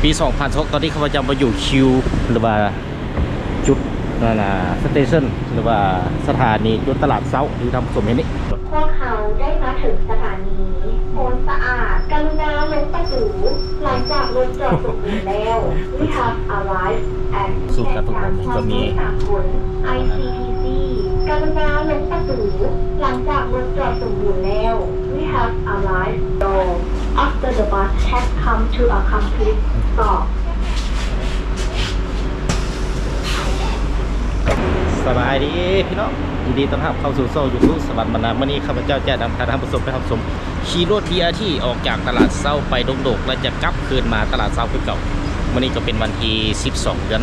ปี2006ตอนนี้เขาจะมาอยู่คิวหรือว่าจุดนั่นนะสเตชันหรือว่าสถานีจุดตลาดเซาที่ทำสมเห็นนี่พวกเขาได้มาถึงสถานีโพนสะอาดกรุณาลงประตูหลังจากรถจอดสมบูรณ์แล้ว We have arrived at สูตรการตกลงก็มี ICTC กรุณาลงประตูหลังจากรถจอดสมบูรณ์แล้ว We have arrived after the bus has come to a complete stop สบายดีพี่น้องยินดีต้อนรับเข้าสู่โซ่ยูทูบสวัสดิ์มนาเมื่อนี้ข้าพเจ้าจะนำท่านผู้ชมไปรับชมขี่รถ BRT ออกจากตลาดเซาไปดงดกและจะกลับคืนมาตลาดเซาคือเก่าเมื่อนี้ก็เป็นวันที่12 เดือน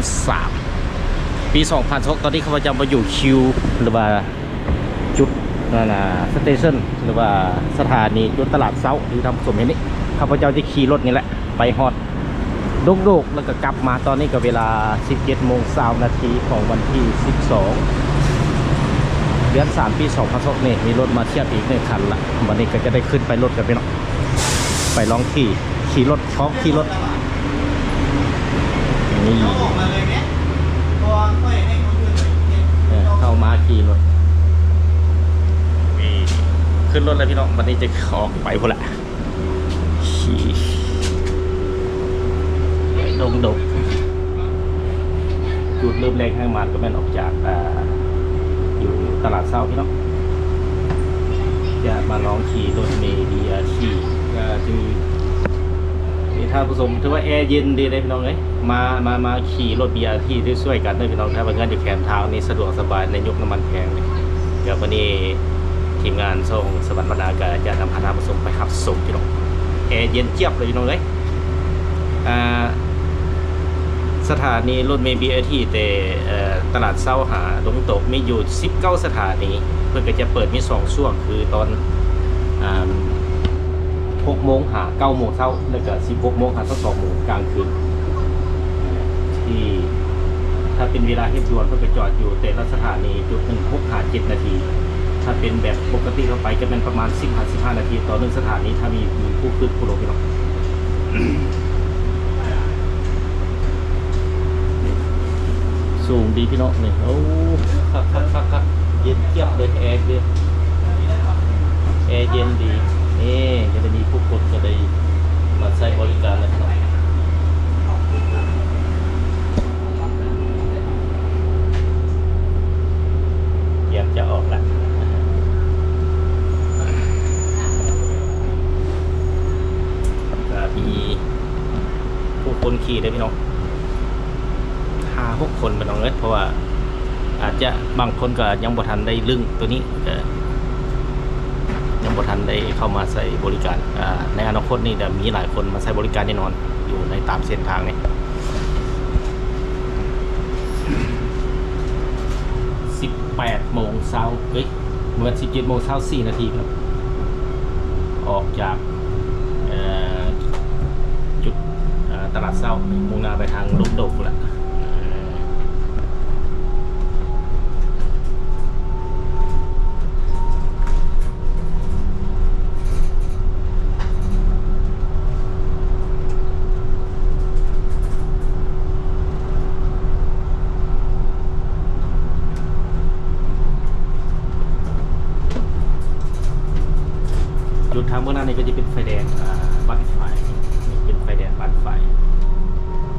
3 ปี2006ตอนนี้ข้าพเจ้ามาอยู่คิวหรือว่าจุดนั่นนะสเตชันหรือว่าสถานีจุดตลาดเซาที่ทำสมเห็นนี่ข้าพเจ้าจะขี่รถนี่แหละไปฮอดดงดกแล้วก็กลับมาตอนนี้ก็เวลา 17:20 นาทีของวันที่ 12 เดือน 3 ปี2006นี่มีรถมาเทียบอีก1 คันละวันนี้ก็จะได้ขึ้นไปรถกันไปเนาะไปลองขี่รถช็อกขี่รถนี่เข้ามาขี่รถนี่ขึ้นรถเลยพี่น้องวันนี้จะออกไปพอละขี่ดงดกจุดเริ่มแรกให้มันก็แม่นออกจากอยู่ตลาดเศร้าพี่น้องจะมาลองขี่รถเมล์ BRT ก็คือนี่ท่านผู้ชมถือว่าแอร์เย็นดีเลยพี่น้องเลยมาขี่รถ BRT ที่ช่วยกันด้วยพี่น้องถ้าบางงานอยู่แคมป์ทางนี่สะดวกสบายในยุคน้ำมันแพงเลยเดี๋ยววันนี้ทีมงานส่งสวรรค์บรรณาการจะนำพาท่านผู้ชมไปขับส่งพี่น้องแอร์เย็นเจี๊ยบเลยพี่น้องเลยสถานีรถเมล์ BRT แต่ตลาดเศร้าหาดงตกมีอยู่19 สถานีเพื่อจะเปิดมี2 ช่วงคือตอน6 โมงหา9 โมงเช้าแล้วก็16 โมงหา2 โมงกลางคืนที่ถ้าเป็นเวลาเฮ็ดด่วนเพื่อไปจอดอยู่แต่ละสถานีจุด1 6 5 7 นาทีถ้าเป็นแบบปกติทั่วไปจะเป็นประมาณ15 นาทีต่อ1 สถานีถ้ามีผู้ขึ้นผู้ลงพี่น้องสูงดีพี่น้องนี่โอ้คักเย็นเจี๊ยบเลยแอร์เลยแอร์เย็นดีนี่จะได้มีผู้คนก็ได้มาใช้บริการเลยครับอยากจะออกแล้วก็มีผู้คนขี่ได้พี่น้อง5-6 คนเป็นน้องเอิร์ธเพราะว่าอาจจะบางคนก็ยังบ่ทันได้ลึงตัวนี้ก็ยังบ่ทันได้เข้ามาใช้บริการในอนาคตนี่จะมีหลายคนมาใช้บริการแน่นอนอยู่ในตามเส้นทางนี้18 โมงเช้าเหมือน17 โมงเช้า 4 นาทีครับออกจากจุดตลาดเช้ามุ่งหน้าไปทางดงดกแหละจุดทางเบื้องหน้านี้ก็จะเป็นไฟแดงบัตรไฟเป็นไฟแดงบัตรไฟ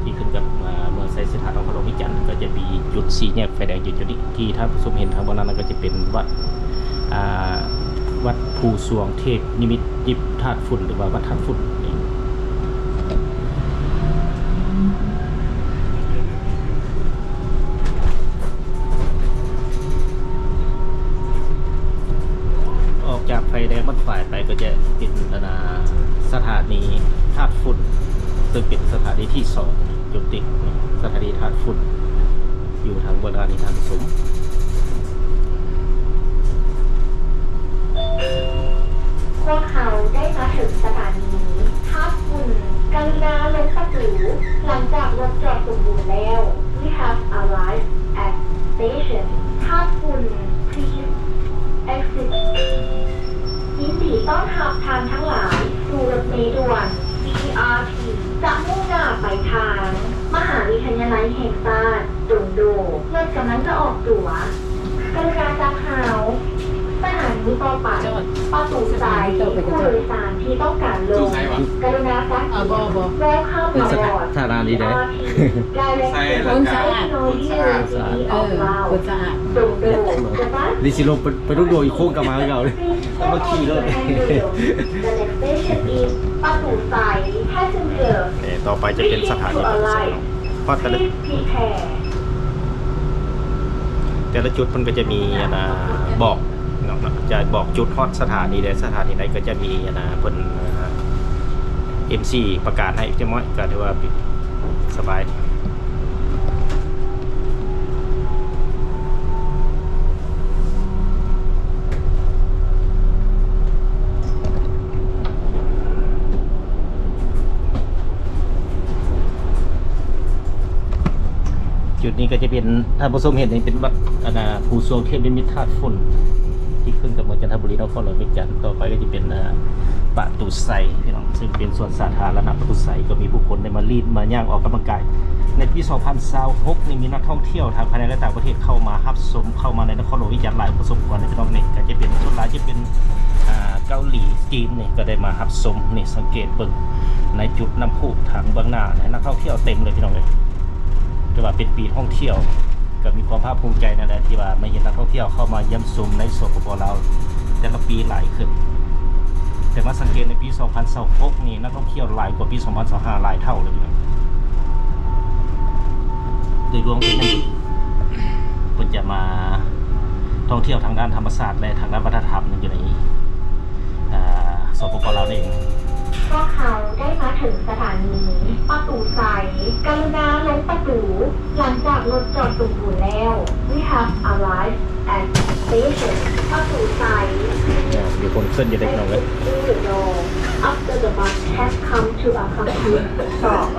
ที่ขึ้นกับเมืองไซสถานของพระโลมิจันทร์ก็จะมีจุด4 แยกไฟแดงอยู่จุดนี้ที่ท่านผู้ชมเห็นทางเบื้องหน้านั้นก็จะเป็นวัดภูสวงเทพนิมิตยิบธาตุฝุ่นหรือว่าวัดธาตุฝุ่นนี่จากไฟแดงบัดฝ่ายไปก็จะติดสถานีธาตุฝุ่นซึ่งเป็นสถานีที่2จุดติดสถานีธาตุฝุ่นอยู่ทางบนอานิทานสมพวกเขาได้มาถึงสถานีธาตุฝุ่นกรุณาลงประตูหลังจากรถจอดสมบูรณ์แล้ว We have arrived at station ธาตุฝุ่น Please exit ยินดีต้อนรับท่านทั้งหลายสู่รถเมล์ด่วน BRT จะมุ่งหน้าไป ายทาง มหาวิทยาลัยแห่งชาติตุนโดเมื่อกำลังจะออกตั๋วกรุณาจับหาวสถานีต่อไปประตูสายผู้โดยสารที่ต้องการลงกรุณาจับเขียนแล้วเข้ามาบอร์ด สถานีไหน คนสะอาดคนสะอาดคนสะอาดตุนโดจะบ้าน ลิซิโลไปทุกโดยโค้งกลับมาเก่าเลยมาขี่รถ The next station is ประตูสาย passenger ต่อไปจะเป็นสถานีเพราะแต่ละจุดมันก็จะมีบอกจะบอกจุดฮอตสถานีใดสถานีใดก็จะมีเพิ่นMC ประกาศให้เรียบร้อยก็ถือว่าสบาย จุดนี้ก็จะเป็นท่านผู้ชมเห็นนี่เป็นวัดภูสวงเทพนิมิตรธาตุฝุ่นที่ขึ้นกับเมืองจันทบุรีนครหลวงเป็นจันทร์ต่อไปก็จะเป็นประตูไซพี่น้องซึ่งเป็นส่วนสาธารณะประตูไซก็มีผู้คนได้มาลีดมาย่างออกกำลังกายในปี 2026นี่มีนักท่องเที่ยวทางภายในและต่างประเทศเข้ามารับชมเข้ามาในนครหลวงวิจารณ์หลายประสบการณ์ในพี่น้องนี่ก็จะเป็นส่วนหลายจะเป็นเกาหลีจีนนี่ก็ได้มารับชมนี่สังเกตเบิ่งในจุดน้ำพุทางเบื้องหน้านักท่องเที่ยวเต็มเลยพี่น้องเลยถือว่าเป็นปีท่องเที่ยวก็มีความภาคภูมิใจนั่นแหละที่ว่ามาเห็นนักท่องเที่ยวเข้ามาเยี่ยมชมในสปปลาวแต่ละปีหลายขึ้นแต่มาสังเกตในปี 2026นี่นักท่องเที่ยวหลายกว่าปี 2025หลายเท่าเลยนะโดยรวมเป็นนั่นเพิ่นจะมาท่องเที่ยวทางด้านธรรมศาสตร์และทางด้านวัฒนธรรมนั่นอยู่ในสปปลาวเองพวกเขาได้มาถึงสถานีประตูสายกรุณาลงประตูหลังจากรถจอดสมบูรณ์แล้ว We have arrived at station ประตูสายมีคนขึ้นอยู่เล็กน้อยเลย After the bus has come to a complete stop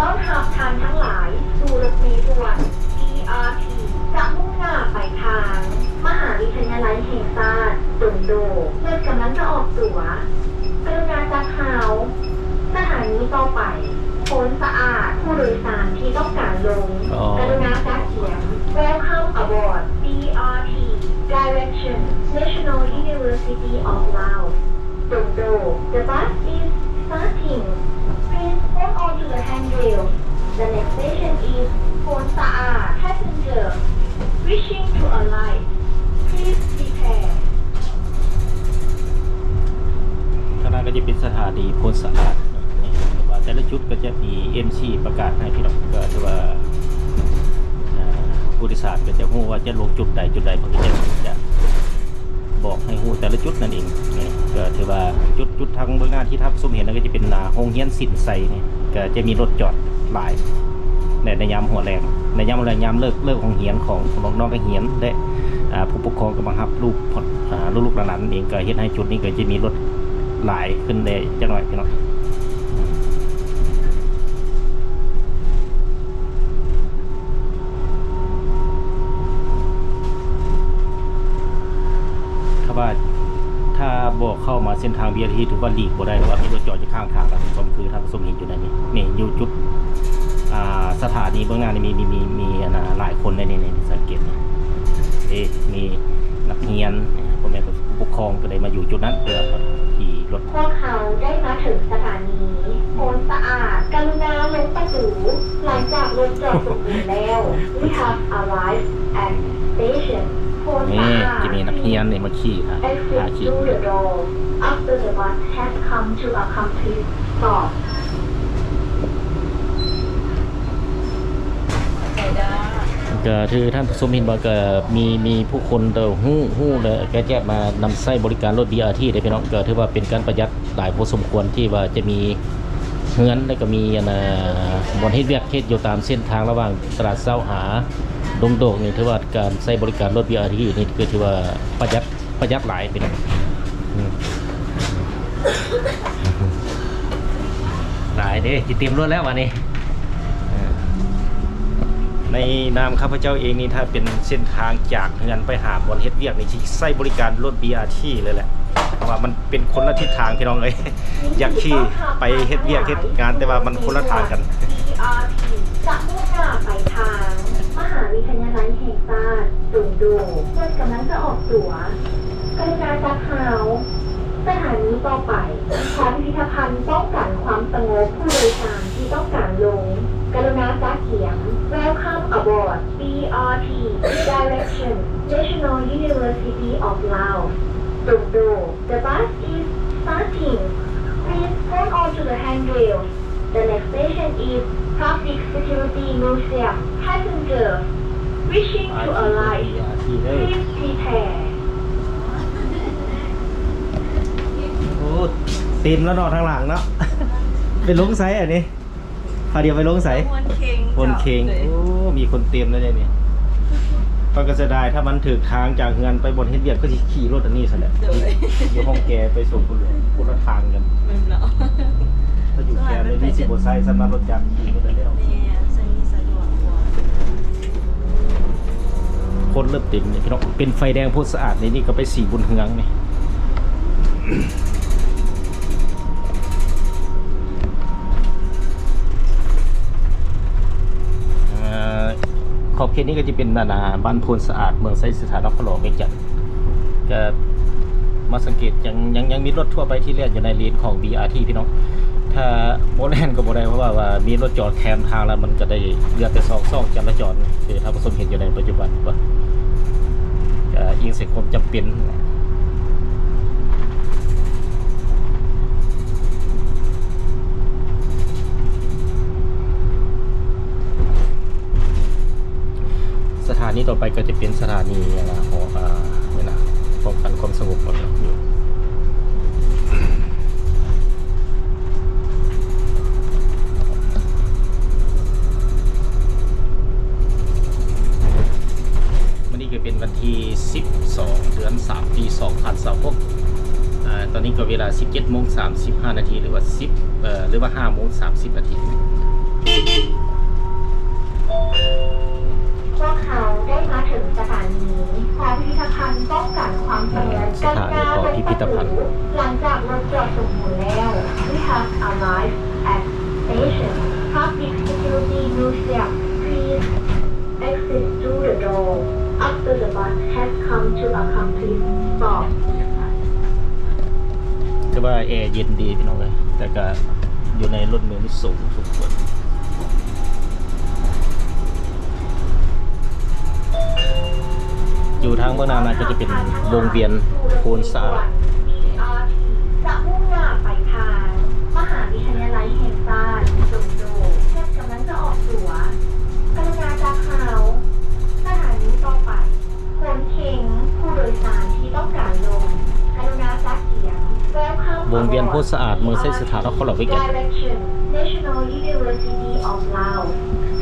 ต้อนรับท่านทั้งหลายสู่รถเมล์ด่วน BRT จะมุ่งหน้าไปทาง มหาวิทยาลัยแห่งชาติตุนโดเมื่อกำลังจะออกตั๋วกรุณาจับหาวสถานีต่อไปคนสะอาดผู้โดยสารที่ต้องการลงกรุณาจับเขียน Welcome aboard BRT Direction National University of Laos ตุนโด The bus is starting Please hold on to the handrail. The next station is Phon Saat Passenger. Wishing to alight. Please prepare. ข้างหน้าก็จะเป็นสถานีโพนสะอาดแต่ละจุดก็จะมี MC ประกาศให้พี่น้องก็ถือว่าผู้โดยสารก็จะรู้ว่าจะลงจุดใดเพื่อจะบอกให้ฮู้แต่ละจุดนั่นเองนี่ก็ถือว่าจุดทางเบื้องหน้าที่ทับส้มเห็นนั่นก็จะเป็นโรงเรียนศิลป์ไซนี่ก็จะมีรถจอดหลายในยามหัวแรงในยามอะไรยามเลิกของเรียนของน้องๆก็เรียนและผู้ปกครองก็มารับลูกหลานเองก็เฮ็ดให้จุดนี้ก็จะมีรถหลายขึ้นได้จักหน่อยพี่น้องว่าถ้าบอกเข้ามาเส้นทาง BRT ถือว่าหลีกบ่ได้ว่ามีรถจอดอยู่ข้างทางแล้วผมคือท่านผู้ชมเห็นอยู่ในนี้นี่อยู่จุดสถานีเบื้องหน้านี่มีหลายคนในนี้สังเกตนี่มีนักเรียนพ่อแม่ผู้ปกครองก็ได้มาอยู่จุดนั้นเพื่อขี่รถพวกเขาได้มาถึงสถานีโพนสะอาดกรุณาลงประตูหลังจากรถจอดสมบูรณ์แล้ว We have arrived at stationนี่จะมีนักเรียนเนี่ยมาขี่ค่ะพาขี่ After the bus has come to a complete stop มันก็ ก็คือท่านผู้ชมเห็นว่าก็มีผู้คนเดาหู้เลยก็จะมานำใช้บริการรถ BRT ได้พี่น้องก็ถือว่าเป็นการประหยัดหลายพอสมควรที่ว่าจะมีเฮือนแล้วก็มีบอนเฮ็ดเวียกเฮ็ดอยู่ตามเส้นทางระหว่างตลาดเช้าหาดงโดกนี่ถือว่าการใช้บริการรถ BRT นี่คือถือว่าประหยัดหลายพี่น้องหลายเด้จิเตรียมรถแล้ววันนี้ในนามข้าพเจ้าเองนี่ถ้าเป็นเส้นทางจากเฮือนไปหาบอนเฮ็ดเวียกนี่ที่ใช้บริการรถ BRT เลยแหละเพราะว่ามันเป็นคนละทิศทางพี่น้องเลยอยากขี่ไปเฮ็ดเวียกเฮ็ดงานแต่ว่ามันคนละทางกัน BRT จะมุ่งหน้าไปทางมหาวิทยาลัยแห่งชาติสุนโดเพื่อนกำลังจะออกตั๋วกรุณาจัดหาวสถานีต่อไปของพิพิธภัณฑ์ป้องกันความสงบผู้โดยสารที่ต้องการลงกรุณาจัดเขียน Welcome aboard BRT Direction National University of Laos Sungdo The bus is starting Please hold on to the handrails The next station is Public Security Museum Passengers wishing to alight please prepare โอ้เต็มแล้วเนาะทางหลังเนาะ ไปลงไซอันนี้พาเดียวไปลงไซคนเค็งโอ้มีคนเต็มแล้วเนี่ยก็จะได้ถ้ามันถึกทางจากเงินไปบนเฮ็ดเวียกก็จะขี่รถอันนี้ซะแหละอยู่ห้องแกไปส่งคนละทางกันถ้าอยู่แกเลยนี่สิบ่ใช้สำหรับรถจักรขี่ก็ได้แล้วคนเริ่มเต็มนี่พี่น้องเป็นไฟแดงโพดสะอาดนี่ก็ไปสีบุญเฮืองนี่ขอบเขตนี้ก็จะเป็นบ้านโพนสะอาดเมืองไซสถานนครหลวงเวียงจันทน์ก็มาสังเกตยังมีรถทั่วไปที่เลียนอยู่ในเลนของ BRT พี่น้องถ้าโมแลนก็บ่ได้เพราะว่ามีรถจอดแคมทางแล้วมันก็ได้เลือกแต่ซ่องจราจรคือถ้าผสมเห็นอยู่ในปัจจุบันว่าอิงเสร็จความจำเป็นสถานีต่อไปก็จะเป็นสถานีของนี่นะป้องกันความสงบอยู่วันนี้ก็เป็นวันที่12 เดือน 3 ปี 2026ตอนนี้ก็เวลา 17:35 นาทีหรือว่า5:30 นาทีพวกเขาได้มาถึงสถานีของพิพิธภัณฑ์ป้องกันความสงบกันนาลงประตูหลังจากรถจอดสมบูรณ์แล้ว We have arrived at station Public Security Museum Please exit through the door after the bus has come to a complete stop คือว่าแอร์เย็นดีพี่น้องเลยแต่ก็อยู่ในรถเมล์นี่สูงสุดควรอยู่ทางเมืองนาก็จะเป็นวงเวียนโพนสะอาด จะมุ่งหน้าไปทางมหาวิทยาลัยแห่งชาติสุนโดเพื่อนกำลังจะออกตั๋วกรุณาจัดหาวสถานีต่อไปคนเค็งผู้โดยสารที่ต้องการลงกรุณาจัดเขียน วงเวียนโพนสะอาดเมืองไซสถานนครหลวงเวียงจันทน์ Direction National University of Laos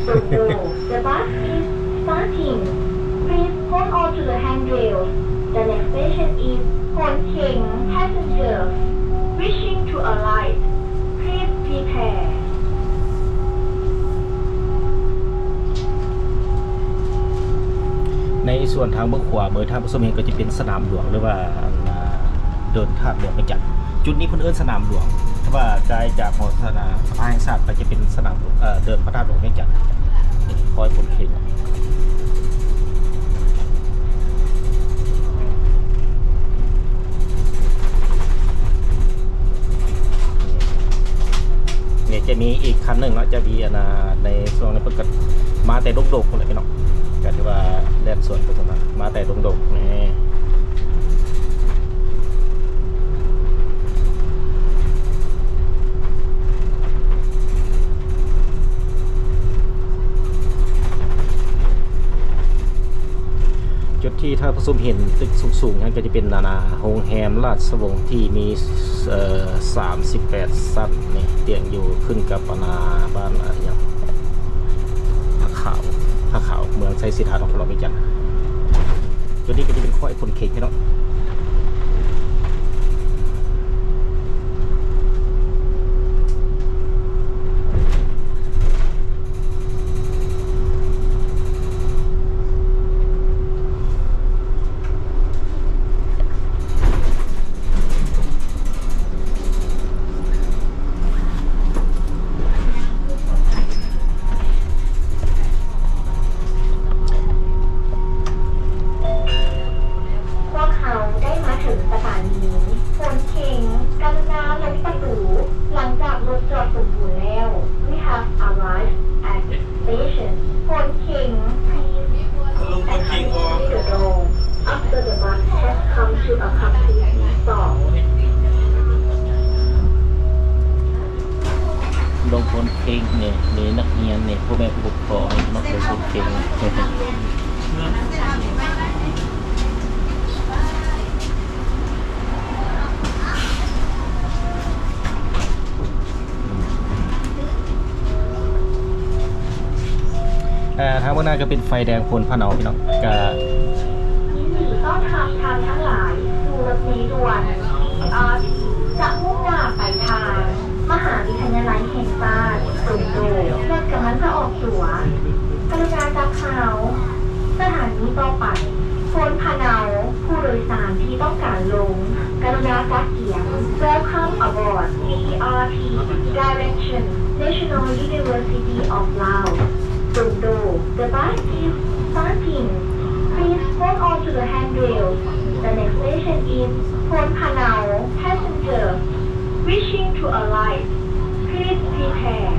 Sungdo The bus is starting Please hold on to the handrails. The next station is Khon Kheng. Passengers wishing to alight, please prepare. ในส่วนทางเบื้องขวามือทางผสมเห็นก็จะเป็นสนามหลวงหรือว่าเดินทางหลวงเวียงจันทน์จุดนี้เพิ่นเอิ้นสนามหลวงถ้าว่าไกลจากหอสนามสภาแห่งชาติไปจะเป็นสนามหลวงเดินพระธาตุหลวงเวียงจันทน์คอยผลเข็งเนี่ยจะมีอีกคันหนึ่งแล้วจะมีในช่วงนี้เพิ่งมาแต่ดกๆคนเลยพี่น้องก็ถือว่าแล่นสวนไปตรงนั้นมาแต่ดกๆนี่ ที่ถ้าผสมเห็นตึกสูงๆนั้นก็จะเป็นนานาโรงแรมราชวงศ์ที่มี38ชั้นนี่เตียงอยู่ขึ้นกับบ้านอย่างผ้าขาวเมืองไซสิทธาของเราไม่จันตัวนี้ก็จะเป็นข้อยผลเค้กพี่น้องลงพลเพลงเนี่ยมีนักเรียนเนี่ยพ่อแม่ผู้ปกครองนักเรียนสุดเพลงทางบนหน้าก็เป็นไฟแดงพลพระเนาพี่น้องก็ต้อนรับทางทั้งหลายสู่รถเมล์ด่วนจะมุ่งหน้าไปทางมหาวิทยาลัยแห่งชาติสุนโดรถกำลังจะออกตั๋วกรุณาจับเขาสถานีต่อไปพ้นพะเนาผู้โดยสารที่ต้องการลงกรุณาจับเขียน Welcome aboard BRT Direction National University of Laos สุนโด The bus is starting Please hold on to the handrails. The next station is Phon Phanao. Passenger wishing to alight, please prepare.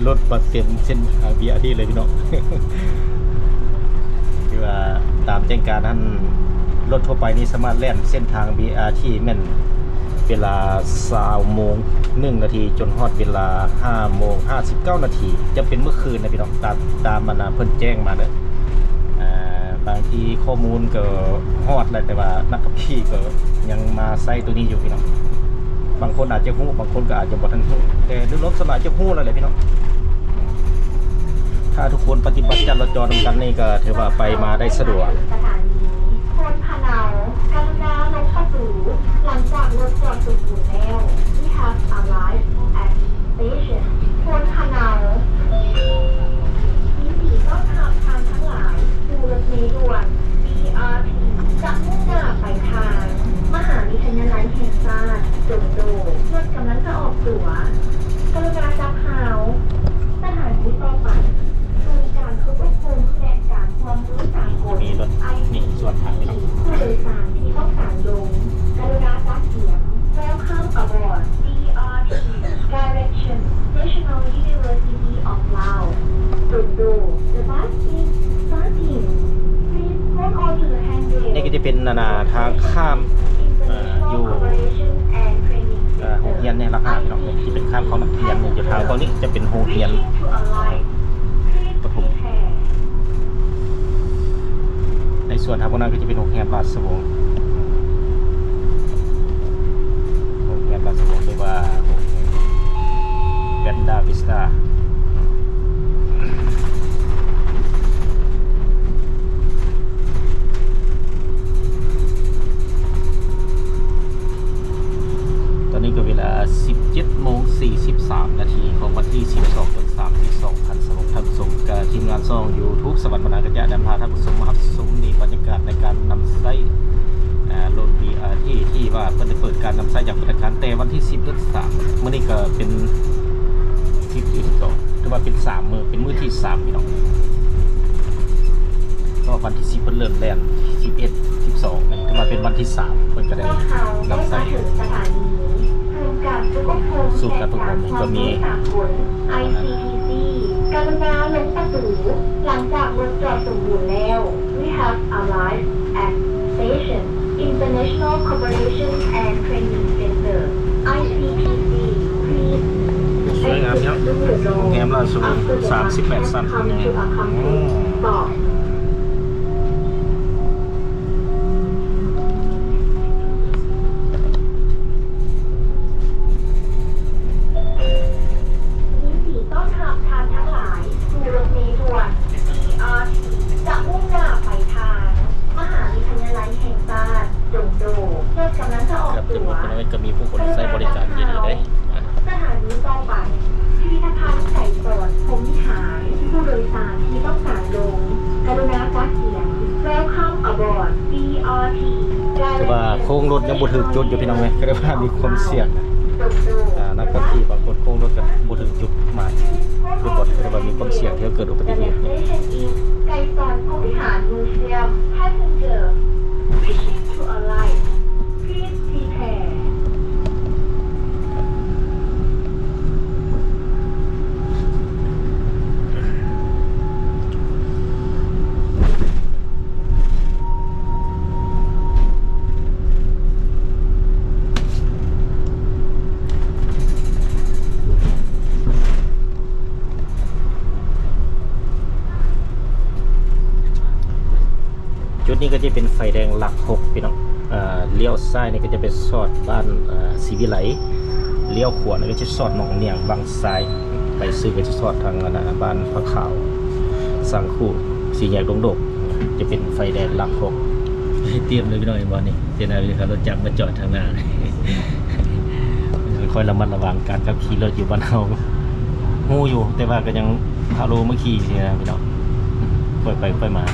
รถบัสเต็มเส้นทาง BRT เลยพี่น้อง คือว่าตามแจ้งการท่านรถทั่วไปนี้สามารถแล่นเส้นทาง BRT แม่นเวลา20 โมง 1 นาทีจนฮอดเวลา5 โมง 59 นาทีจะเป็นเมื่อคืนนะพี่น้องตามมันเพิ่นแจ้งมาเด้อบางทีข้อมูลก็ฮอดแล้วแต่ว่านักขับขี่ก็ยังมาใส่ตัวนี้อยู่พี่น้องบางคนอาจจะฮู้บางคนก็อาจจะบ่ทันฮู้แต่โดยรวมส่วนใหญ่จะฮู้แล้วแหละพี่น้องถ้าทุกคนปฏิบัติจราจรนำกันนี่ก็ถือว่าไปมาได้สะดวกสถานีพนพะเนากรุณาลงประตูหลังจากรถจอดสมบูรณ์แล้ว We have arrived at station พนพะเนายินดีต้อนรับทางทั้งหลายสู่รถเมล์ด่วน BRT จะมุ่งหน้าไปทางมหาวิทยาลัยแห่งชาติสุนโดรถกำลังจะออกตั๋วกรุณาจับเขาสถานีต่อไปการควบคุมและการความรู้สากล มีรถนี่ส่วนทางพี่น้อง ผู้โดยสารที่ต้องการลงกรุณาจัดเสียง Welcome aboard BRT Direction National University of Laos สุนโด The bus is starting Please hold on to the handrail นี่ก็จะเป็นนาทางข้ามอยู่โรงเรียนในราคาพี่น้องที่เป็นข้ามเขานักเรียนอยู่ทางตรงนี้จะเป็นโรงเรียนประถมในส่วนทางบนนั้นก็จะเป็นโรงแรมราชวงศ์โรงแรมราชวงศ์หรือว่าแบนดาวิสตาตอนนี้ก็เวลา 17:43 นาทีของวันที่ 12/3/2022ท่านผู้ชม กับทีมงานซ่องอยู่ทุกสวรรค์มนากระยะนำพาท่านผู้ชมมารับชมในบรรยากาศในการนำไส้รถ BRT ที่ว่าเพิ่นได้เปิดการนำไส้จากประการแต่วันที่10 เดือน 3มื้อนี้ก็เป็น10 ที่12ถือว่าเป็น3มื้อเป็นมื้อที่3พี่น้องก็วันที่10เพิ่นเริ่มแล่น11 12นี่ถือว่าเป็นวันที่3เพิ่นก็ได้นำไส้ สู่การประกวดนี้ก็มี ICTC กรุณาลงประตูหลังจากรถจอดสมบูรณ์แล้ว We have arrived at station International Cooperation and Training Center ICTC please สวยงามครับโรงแรมราชวงศ์38 ชั้น Stopก็มีผู้คนใช้บริการดีๆได้สถานีต่อไปพิพิธภัณฑ์ไก่สดพรหมวิหารผู้โดยสารที่ต้องการลงกรุณาการเสียง Welcome aboard BRT แต่ว่าโค้งรถยังบ่ถึงจุดอยู่พี่น้องเอ้ยก็ได้ว่ามีความเสี่ยงนักขับขี่บางคนโค้งรถก็บ่ถึงจุดหมายหรือบ่ก็ได้ว่ามีความเสี่ยงที่จะเกิดอุบัติเหตุ ไก่สดพรหมวิหาร Museum Passenger wishing to alight please prepareจุดนี้ก็จะเป็นไฟแดงหลัก6พี่น้องเลี้ยวซ้ายนี่ก็จะเป็นซอดบ้านศรีวิไลเลี้ยวขวานี่ก็จะซอดหนองเนียงบางทรายไปซื้อก็จะซอดทางบ้านพระขาวสังคู่สี่แยกดงดกจะเป็นไฟแดงหลัก6เตรียมเลยพี่น้องวันนี้เจนาวิครับรถจักรมาจอดทางหน้าคอยระมัดระวังการขับขี่รถอยู่บ้านเฮาฮู้อยู่แต่ว่าก็ยังพาโลมาขี่นี่นะพี่น้องค่อยไปค่อยมา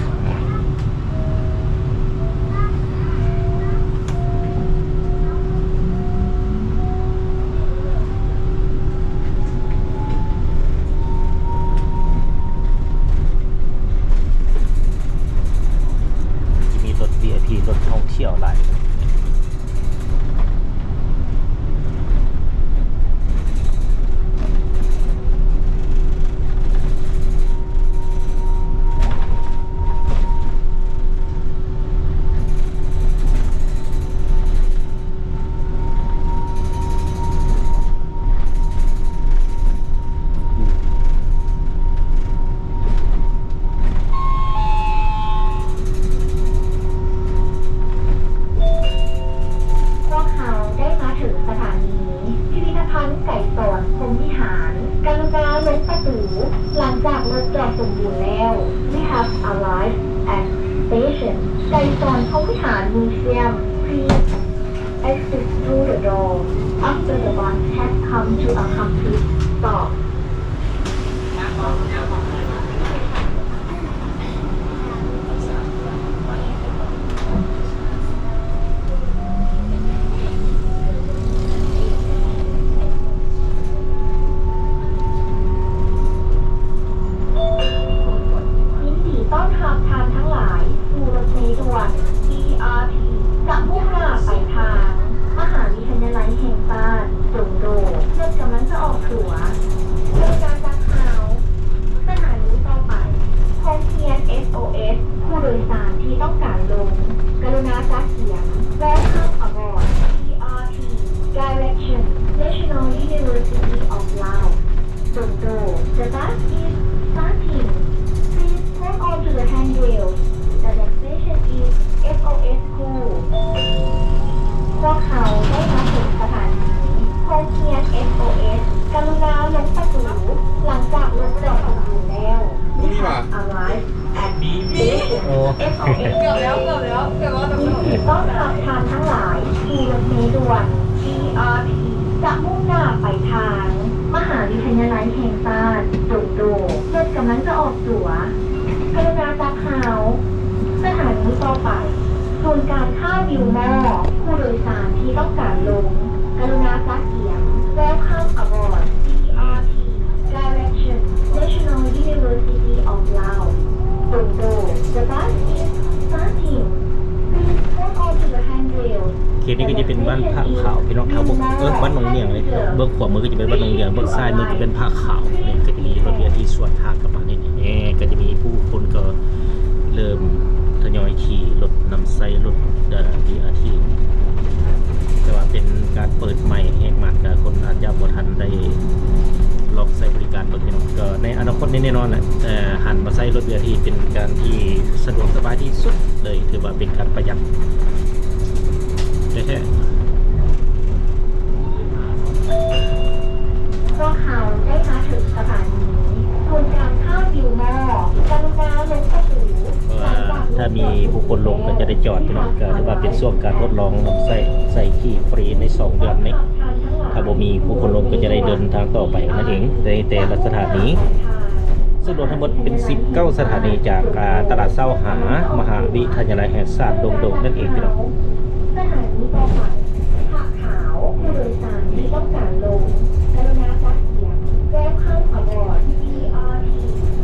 รถท่องเที่ยวหลายหลังจากรถจอดสมบูรณ์แล้ว We have arrived at station ไก่สอนพรหมวิหาร Museum please exit through the door after the bus has come to a complete stop BRT จะมุ่งหน้าไปทางมหาวิทยาลัยแห่งชาติจงโดเพื่อกำลังจะออกตั๋วบริการจากข่าวสถานีต่อไปโฮมเทียน SOS ผู้โดยสารที่ต้องการลงกรุณาจัดเสียง Welcome aboard BRT Direction National University of Laos จงโด The bus is starting Please hold on to the handrails The next station is SOS School พวกเขาได้มาถึงสถานีโฮมเทียน SOS กรุณาลงประตูหลังจากรถจอดสมบูรณ์แล้ว We have arrived at station SOS เกือบแล้วแต่ไม่ ต้องขับทางทั้งหลายสู่รถเมล์ด่วน BRT จะมุ่งหน้าไปทางม หาวิทยาลัยแห่งชาติจุดโดรถกำลังจะออกตั๋วกรุณาจับเฮาสถานีต่อไปศูนย์การข้าววิวมอผู้โดยสารที่ต้องการลงกรุณาจับเขียง Welcome aboard BRT Direction National University of Laos จุดโด The bus is starting Please hold on to the handrail เคสนี้ก็จะเป็นบ้านผ้าขาวพี่น้องเขาบอกบ้านหนองเนียงเลยเบื้องขวามือก็จะเป็นบ้านหนองเนียงเบื้องซ้ายมือจะเป็นผ้าขาวเนี่ยก็จะมีรถเบียร์ที่สวนทางกับมาเนี่ยก็จะมีผู้คนก็เริ่มทยอยขี่รถนำไส้รถBRT แต่ว่าเป็นการเปิดใหม่แห่งมากคนอาจจะบ่ทันได้ลองใช้บริการเบิ่งพี่น้องก็ในอนาคตนี้แน่นอนแหละหันมาใช้รถBRTเป็นการที่สะดวกสบายที่สุดเลยถือว่าเป็นการประหยัดแท้ พวกเขาได้มาถึงสถานีศูนย์การข้าววิวมอกรุณาลงประตู เพราะว่าถ้ามีผู้คนลงก็จะได้จอดพี่น้องก็ถือว่าเป็นช่วงการทดลองนำใส่ขี่ฟรีใน2 เดือนนี้ถ้าบ่มีผู้คนลงก็จะได้เดินทางต่อไปนั่นเองในแต่ละสถานีซึ่งรวมทั้งหมดเป็น19 สถานีจากตลาดเศร้าหามหาวิทยาลัยแห่งชาติดงโดงนั่นเองพี่น้อง สถานีต่อไปผักขาวผู้โดยสารที่ต้องการลงกรุณาจับเขียง Welcome aboard BRT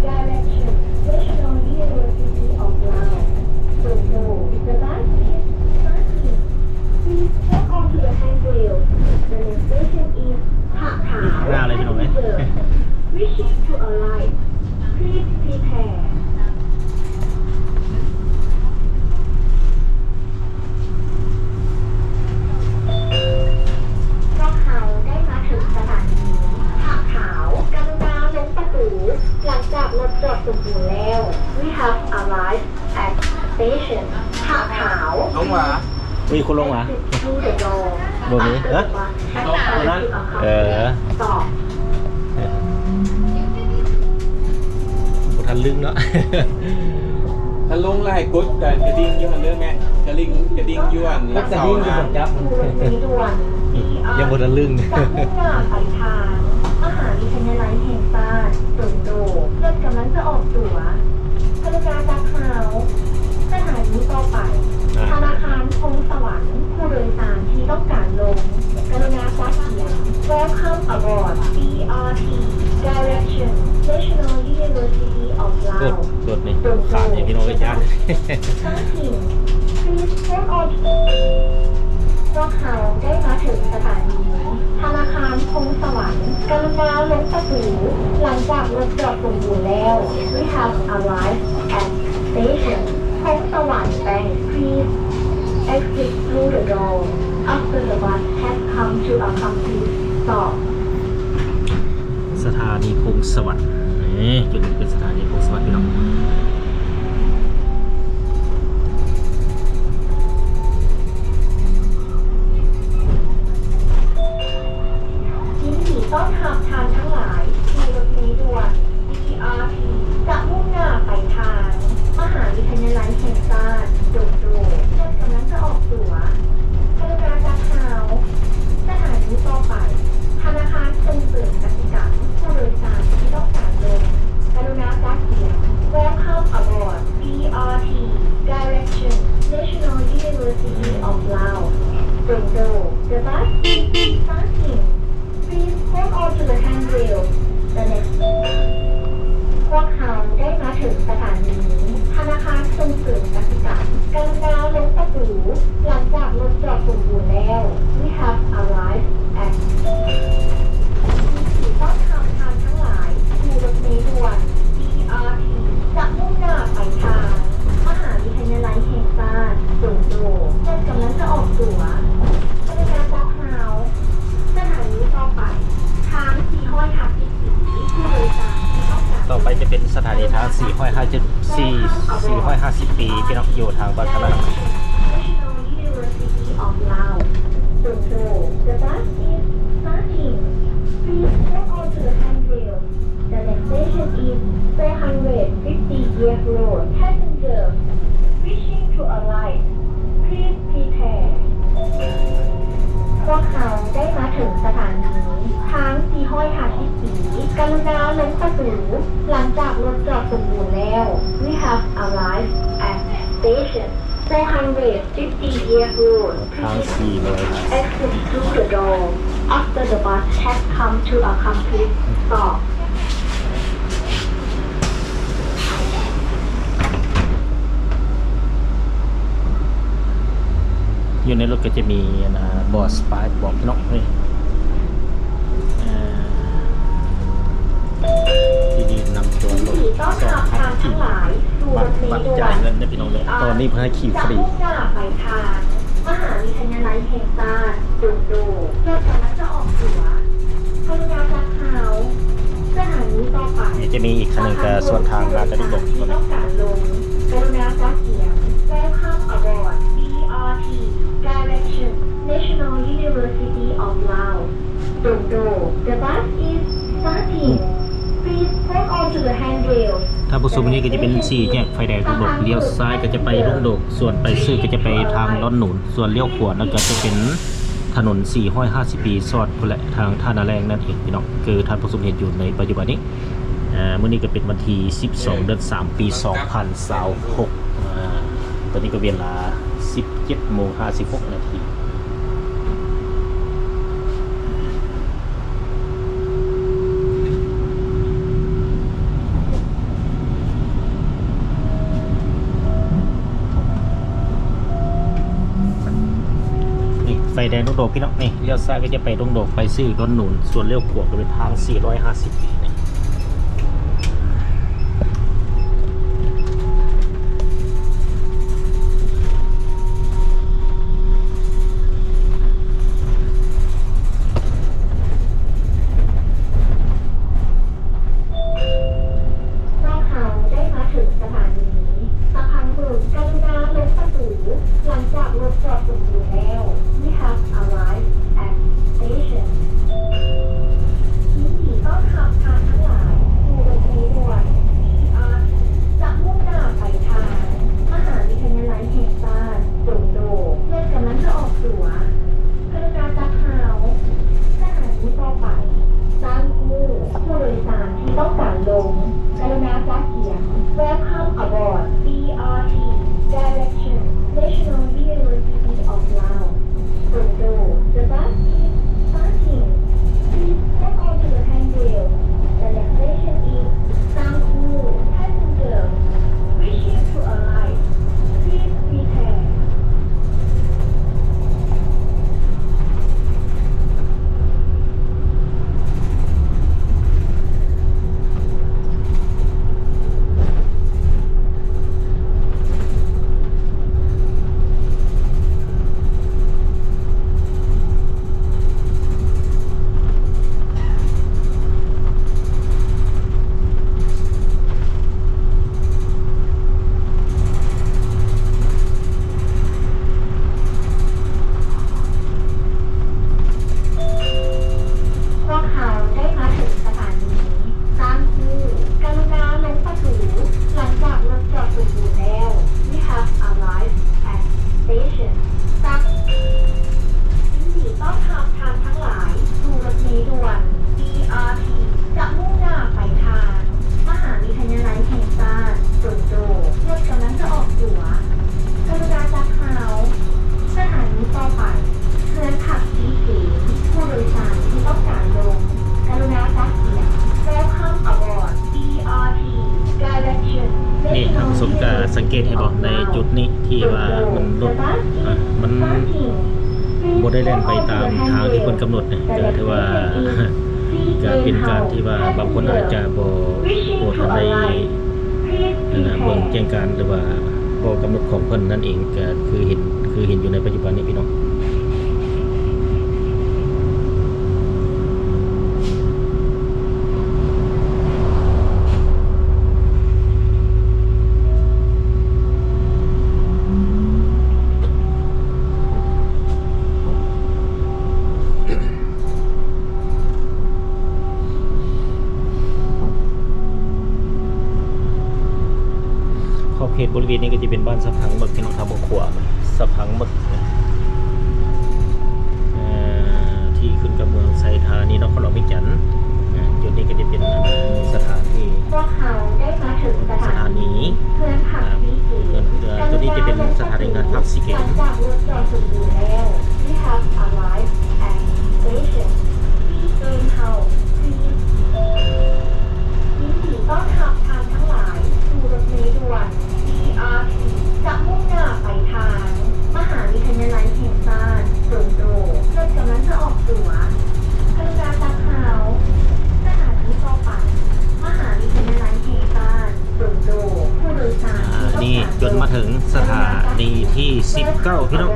Direction National University of Laos จุดโด The bus is starting Please hold on to the handrail The next station is ผักขาว หน้าอะไรพี่น้องเอ้ย Wishing to arrive Please prepare พวกเขาได้มาถึงสถานีผักขาวกรุณาลงประตูหลังจากรถจอดสมบูรณ์แล้ว We have arrived at station ผักขาว ลงมา มีคนลงมา Exit through the door บ่มีเอ๊ะ ตัวนั้น ต่อ ต่อ บ่ทันลึงเนาะ ถ้าลงไล่กดแต่กระดิ่งย้อนเรื่องแม่กระดิ่งย้อนรักเสานะ จับ ผู้โดยสารด่วน ยังบ่ทันลึง จากมุ่งหน้าไปทางมหาวิทยาลัยแห่งชาติจุนโดรถกำลังจะออกตั๋วกรุณาจับเฮาสถานีต่อไปธนาคารพงสวรรค์ผู้โดยสารที่ต้องการลงกรุณาจับเขียง Welcome aboard BRT Direction National University of รถ Laos รถนี่ขาดอย่างพี่น้องก็จ้า Starting Please hold on พวกเขาได้มาถึงสถานีธนาคารพงสวรรค์กรุณาลงประตูหลังจากรถจอดสมบูรณ์แล้ว We have arrived at station พงสวรรค์ Bank Please exit through the door after the bus has come to a complete stop สถานีพงสวรรค์นี่จุดนี้เป็นสถานีพงสวรรค์พี่น้อง ยินดีต้อนรับทานทั้งหลายที่รถเมล์ด่วน BRT จะมุ่งหน้าไปทางมหาวิทยาลัยแห่งชาติโดงโดรถกำลังจะออกตั๋วกรุณาจับเฮาสถานีต่อไปธนาคารส่งเสริมกสิกรรมผู้โดยสารที่ต้องการลงกรุณาจับเขียง Welcome aboard BRT Direction National University of Laos โดงโด The bus is starting Please hold on to the handrail. The next พวกเขาได้มาถึงสถานีธนาคารส่งเสริมกสิกรรมกรุณาลงประตูหลังจากรถจอดสมบูรณ์แล้ว We have arrived at ที่ต้อนรับทานทั้งหลายที่รถเมล์ด่วน BRT จะมุ่งหน้าไปทางมหาวิทยาลัยแห่งชาติโดงโดรถกำลังจะออกตั๋วกรุณาจับเฮาสถานีต่อไปทางสี่ห้อยหัก14ผู้โดยสารที่ต้องการ ต่อไปจะเป็นสถานีทาง450 ปีพี่น้องอยู่ทางบัตรละ National University of Laos จุดโด The bus is starting Please hold on to the handrail The next station is 450 Year Road Passenger Wishing to arrive Please prepare พวกเขาได้มาถึงสถานีทางสี่ห้อยหัก14 กรุณาลงประตูหลังจากรถจอดสมบูรณ์แล้ว We have arrived at station 450 road ทาง400 exit through the door after the bus has come to a complete stop อยู่ในรถก็จะมีบอร์ดสปายบอกพี่น้องนี่ที่นี่นำตัวรถ ต้อนรับทางทั้งหลายสู่รถเม บัต ล์ ร ด่ว จ่าย น เงินได้พี่น้องเลยตอนนี้เพิ่งให้ขี่ฟ จาก รี มุ่งหน้าไปทางมหาวิทยาลัยแห่งชาติดุงดูเพื่อกำลังจะออกตั๋วกรุณาจากเขาสถานีต่อไป นี่จะมีอีกคันหนึ่งก็ส่วนทางราชดำเนิน ที่ต้องการลงกรุณาจากเขียน Welcome aboard BRT Direction National University of Laos ดุงดู The bus is starting Please hold on to the handrails ถ้าผู้ชมนี้ก็จะเป็น4แยกไฟแดงทุกดกเลี้ยวซ้ายก็จะไปรุ่งโดกส่วนไปซื่อก็จะไปทางล้อนหนุนส่วนเลี้ยวขวานั่นก็จะเป็นถนน450 ปีสอดพุ่นแหละทางท่านาแรงนั่นเองพี่น้องคือท่านผู้ชมเห็นอยู่ในปัจจุบันนี้เมื่อนี้ก็เป็นวันที่12 เดือน 3 ปี 2026ตอนนี้ก็เวลา 17:56 นาทีไฟแดงดงโดกพี่น้องนี่เลี้ยวซ้ายก็จะไปดงโดกไปซื่อล้อนหนุนส่วนเลี้ยวขวาก็เป็นทาง 450 ปีนี่ เมื่อเขาได้มาถึงสถานีสะพานบุรุษกรุณาลงประตูหลังจากรถจอดสมบูรณ์แล้ว We have arrived at station ยินดีต้อนรับทางทั้งหลายสู่รถเมล์ด่วน BRT จะมุ่งหน้าไปทางมหาวิทยาลัยแห่งชาติดุงโดเพื่อกำลังจะออกตั๋วกรุณาจับเท้าสถานีต่อไปสร้างคู่ผู้โดยสารที่ต้องการลงกรุณาจัดเขียน Welcome aboard BRT Direction National University of Laos ดุงโด The bus is starting Please hold on to the handrail The next station is Sangku Passenger Wishing to arrive Please prepare พวกเขาได้มาถึงสถานีสร้างคู่กรุณาลงประตูหลังจากรถจอดสมบูรณ์แล้ว We have arrived at station สักยินดีต้อนรับทางทั้งหลายสู่รถเมล์ด่วน BRT จะมุ่งหน้าไปทางมหาวิทยาลัยแห่งชาติดุงโดรถกำลังจะออกตั๋วกรุณาจับเท้าสถานีต่อไปเพื่อนขับที่สีผู้โดยสารที่ต้องการลงกรุณาจับเขียน Welcome aboard BRT Direction นี่ท่านผู้ชมก็สังเกตให้บอกในจุดนี้ที่ว่ามันรถมันบ่ได้แล่นไปตามทางที่เพิ่นกำหนดเนี่ยก็ถือว่าก็เป็นการที่ว่าบางคนอาจจะบ่ทันได้เบิ่งแจ้งการหรือว่าบ่กำหนดของเพิ่นนั่นเองก็คือเห็นอยู่ในปัจจุบันนี้พี่น้อง ขตบริเวณนี้ก็จะเป็นบ้านสะพังหมึกที่น้องทำบกขวาสะพังหมึกที่ขึ้นกับเมืองไซธานีนครหลวงวิจันทร์จุดนี้ก็จะเป็น 19พี่น้อง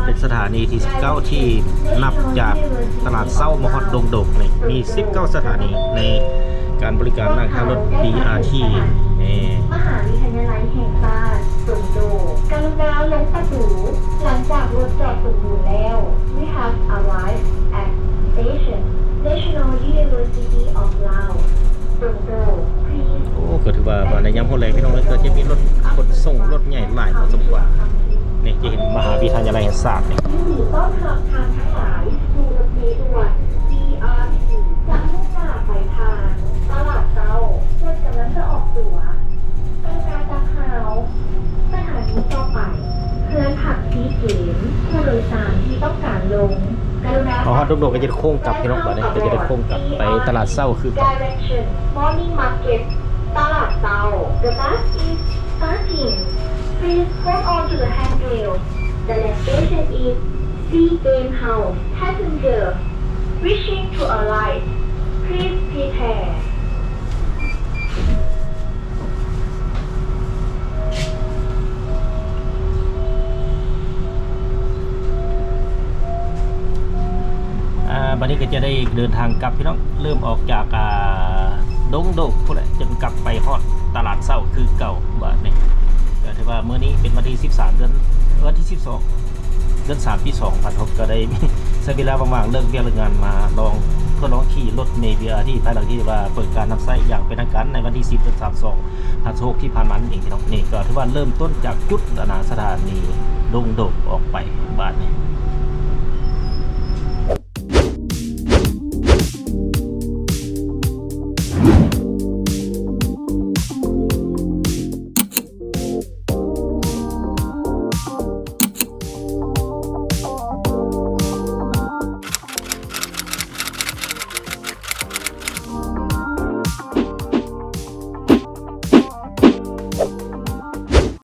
เป็นสถานีที่19ที่นับจากตลาดเศร้ามฮอดดงดกนี่มี19สถานีในการบริการนั่งทางรถ BRT มหาวิทยาลัยแห่งชาติสุนโดกรุณาลงประตูหลังจากรถจอดสมบูรณ์แล้ว We have arrived at station National University of Laos สุนโด Please โอ้ก็ถือว่าในยามพ้นแรงพี่น้องเลยก็จะมีรถขนส่งรถใหญ่หลายพอสมควรนี่จะเห็นมหาวิทยาลัยแห่งศาสตร์นี่ ยินดีต้อนรับทางทั้งหลายสู่รถเมล์ด่วน BRT จะมุ่งหน้าไปทางตลาดเจ้าเพื่อกำลังจะออกตั๋วเป็นการจับขาวสถานีต่อไปเพื่อนผักซีเกมผู้โดยสารที่ต้องการลงกรุณา พอฮอดดงดกก็จะโค้งกลับพี่น้องบัดนี้ก็จะได้โค้งกลับไปตลาดเศร้าคือเก่า Direction Morning Market ตลาดเจ้า The bus is starting Please hold on to the handrail The next station is Sea Game House Passenger Wishing to arrive Please prepare บัดนี้ก็จะได้เดินทางกลับพี่น้องเริ่มออกจากดงดกพวกนั้นจึงกลับไปฮอดตลาดเศร้าคือเก่าบัดนี้ก็ถือว่ามื้อนี้เป็นวันที่13เดือนวันที่12เดือน3ปี2006ก็ได้มีใช้เวลาว่างๆเลิกเรียนเลิกงานมาลองทดลองขี่รถเมล์ BRT ภายหลังที่ว่าเปิดการนำใช้อย่างเป็นทางการในวันที่10เดือน3/2006ที่ผ่านมานั่นเองพี่น้องนี่ก็ถือว่าเริ่มต้นจากจุดสถานีดงดกออกไปบัดนี้